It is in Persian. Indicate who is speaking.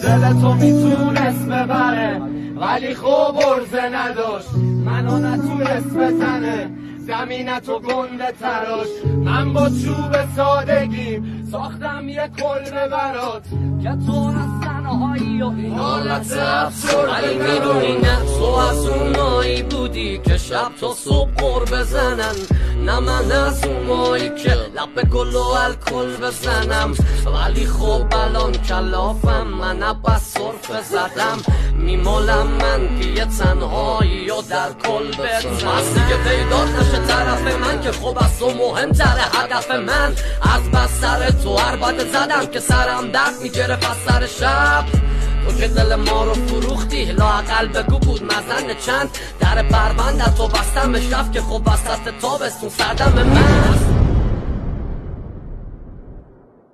Speaker 1: دل تو میتونست ببره ولی خوب عرضه نداشت، منو نتونست بزنه زمینتو گنده تراش. من با چوب سادگیم ساختم یه کلبه برات که تو از تنهایی و این حالت افسرده ولی میدونی نه تو از اونایی بودی که شب تا صبح قر بزنن، نه من از اونایی که لب گل و الکل بزنم. ولی خب الان کلافم، من عباس سرفه زدم، میمالم من که یه تنهایی و در کل بزنم. از دیگه پیدات نشه طرف من که خب از تو مهمتره هدف من. از بستر تو عربت زدم که سرم درد میگرفت از سر شب. تو که دل ما رو فروختی لااقل بگو بود مزن چند. در پرونده تو بستم به شب که خب وسط تابستون سردم من.